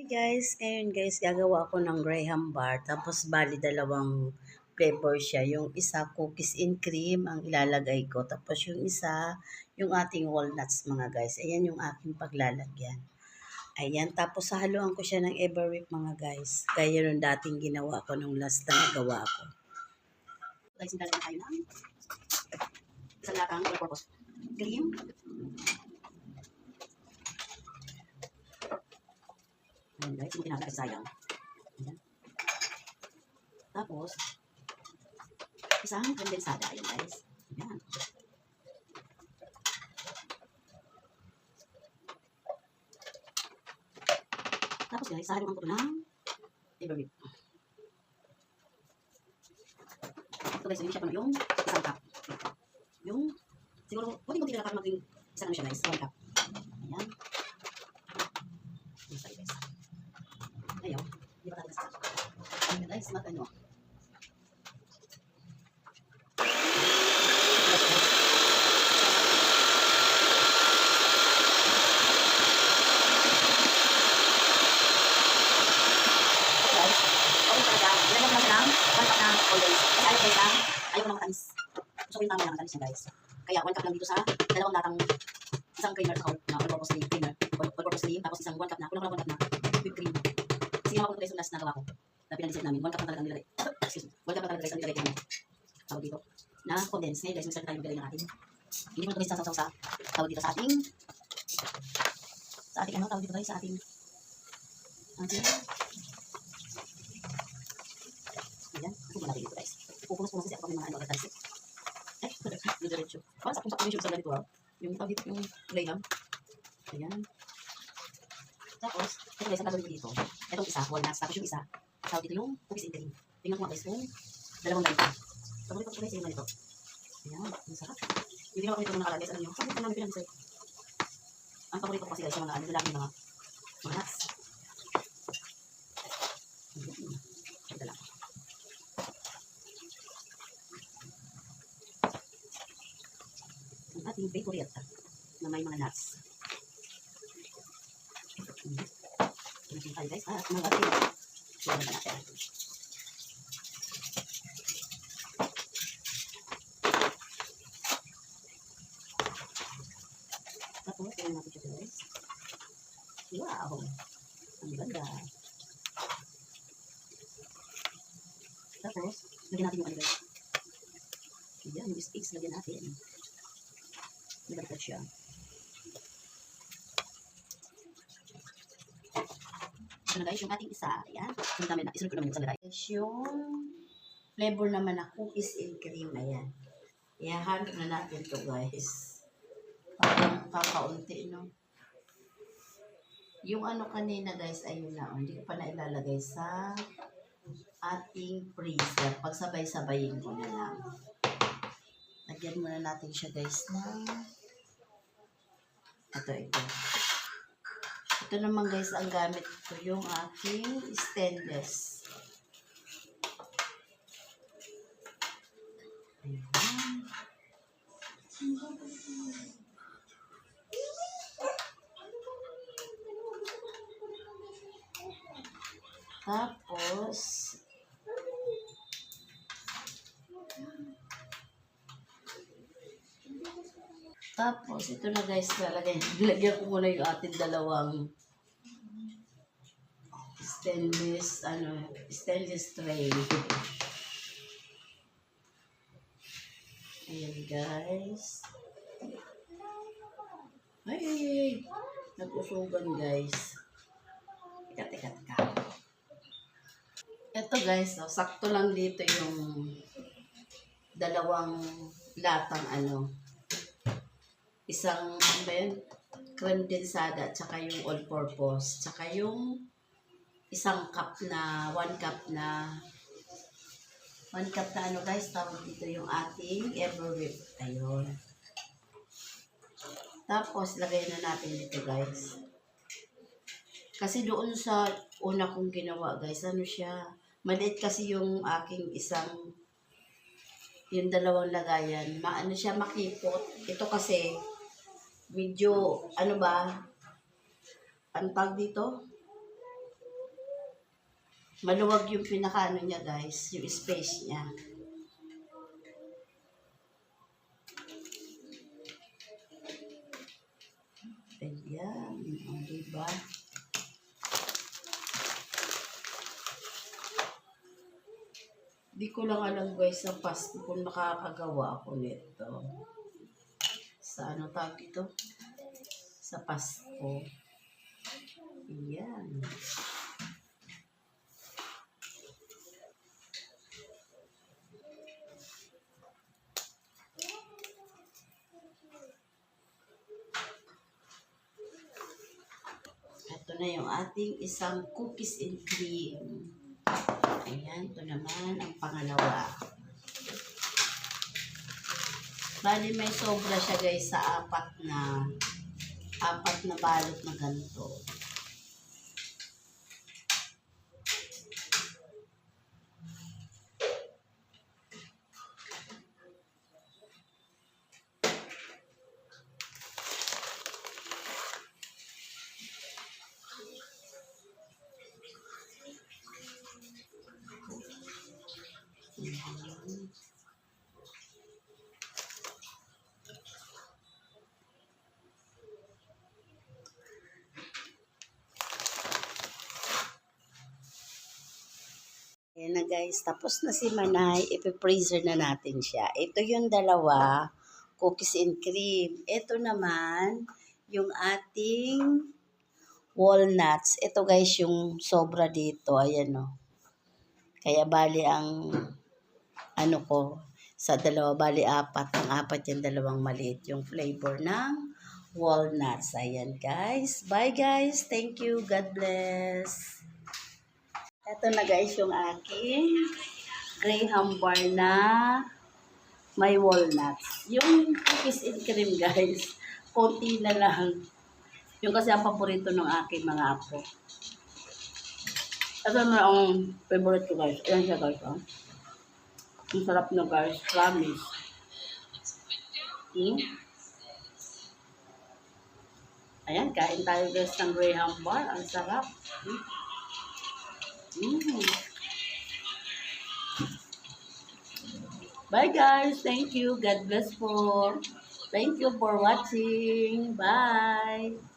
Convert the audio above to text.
Guys, ngayon guys, gagawa ako ng graham bar. Tapos bali dalawang flavor siya. Yung isa cookies and cream ang ilalagay ko. Tapos yung isa, yung ating walnuts mga guys. Ayan yung aking paglalagyan. Ayan, tapos haluan ko siya ng Everwick mga guys. Kaya yung dating ginawa ko nung last na nagawa ko. Guys, nilagyan tayo ng isang latang all-purpose cream. Ayan guys, yung tinatay kasi sayang. Ayan. Tapos, isang kondensada. Ayan guys. Ayan. Tapos guys, sahaluan ko ito ng Everwick. Ito guys, hindi siya pa yung isang cup. Yung, siguro, kunti-kunti na lang para maging isang siya guys, 1 cup. Ayan. Ayan, sorry guys. Ayaw, di ba tayo nasa? Ayan guys, mata nyo. Ayaw ko ng matamis. Gusto ko yung tama lang matamis niya guys. Kaya 1 cup lang dito sa dalawang latang isang creamer sa na all-purpose creamer. All-purpose cream. Tapos isang 1 cup na, kulang 1 cup na whipped cream. Kasi ginawa ko ito guys yung last na gawa ko. Na pinalisit namin. 1 cup na talagang nilagay. Excuse me. 1 cup na talaga guys ang nilagay ko. Tawag dito. Na condense. Ngayon guys, mag-start tayo maglagay ng ating. Hindi mo ito guys sasaw sa tawag dito sa ating ano tawag dito guys sa ating ayan. Ito mo natin dito guys. Pupunos-punos kasi ako may mga ano agad talis. Eh, diretso. Parang sakong-sakong yung sa ganito yung tawag dito yung graham. Ayan. Tapos, ito guys, ang gagawin ko dito. Itong isa, walnuts. Tapos yung isa, tawag dito yung cookies and cream. Tingnan ko nga guys kung dalawang ganito. Paborito ko guys yung ganito. Ayan, ang sarap. Yung ginawa ko nito nung nakalala guys, alam nyo, sabi ko namin pinag-deserve. Ang paborito ko kasi guys, yung mga ano, lalaki mga nuts. Ito lang. Ang ating favorite na may mga nuts. Ito tayo guys, at mga ating suwan na natin. Tapos, tingnan natin siya guys. Wow! Ang ganda. Tapos, lagyan natin yung ano guys. Ayan, yung sticks lagyan natin. Nabaliktad siya. Ito na guys, yung ating isa. Ayan. Isunod ko naman yung sa lagay. Yung flavor naman na cookies and cream. Ayan. Ihahanap na natin ito guys. Parang kakaunti, no? Yung ano kanina guys, ayun na. Hindi ko pa na ilalagay sa ating freezer. Pagsabay-sabayin ko na lang. Lagyan muna natin siya guys na ito. Ito naman guys ang gamit ko yung aking stainless. Ayan. Tapos, ito na guys, lagyan ko muna yung ating dalawang stainless tray. Ayan guys. Ay. Nag-usugan guys. Teka. Ito guys, sakto lang dito yung dalawang latang isang condensada, tsaka yung all-purpose, tsaka yung isang cup na, 1 cup na guys, tawag dito yung ating Everwick. Ayun. Tapos, lagay na natin dito guys. Kasi doon sa una kong ginawa guys, siya, maliit kasi yung aking yung dalawang lagayan. Siya makipot. Ito kasi, medyo, ang tag dito? Maluwag yung pinakaano niya guys, yung space niya. Ayan, o, diba? Di ko lang alam guys sa Pasko kung nakakagawa ako nito. Sa ano tawag ito? Sa Pasko. Ayan. Ito na yung ating isang cookies and cream. Ayan, ito naman ang pangalawa. Bali may sobra siya guys sa apat na balot na ganito. Ayan na guys, tapos na si Manay, ipipreaser na natin siya. Ito yung dalawa, cookies and cream. Ito naman, yung ating walnuts. Ito guys, yung sobra dito, ayan o. Kaya bali ang, ano ko, sa dalawa, bali apat. Ang apat yung dalawang maliit, yung flavor ng walnuts. Ayan guys. Bye guys. Thank you. God bless. Ito na guys yung aking Graham bar na may walnuts. Yung cookies and cream guys, konti na lang. Yung kasi ang paborito ng aking mga apo. Ito na ang favorite ko guys. Ayan siya guys. Oh. Ang sarap na guys. Promise. Ayan, kain tayo guys ng Graham bar. Ang sarap. Bye guys. Thank you. God bless po. Thank you for watching. Bye.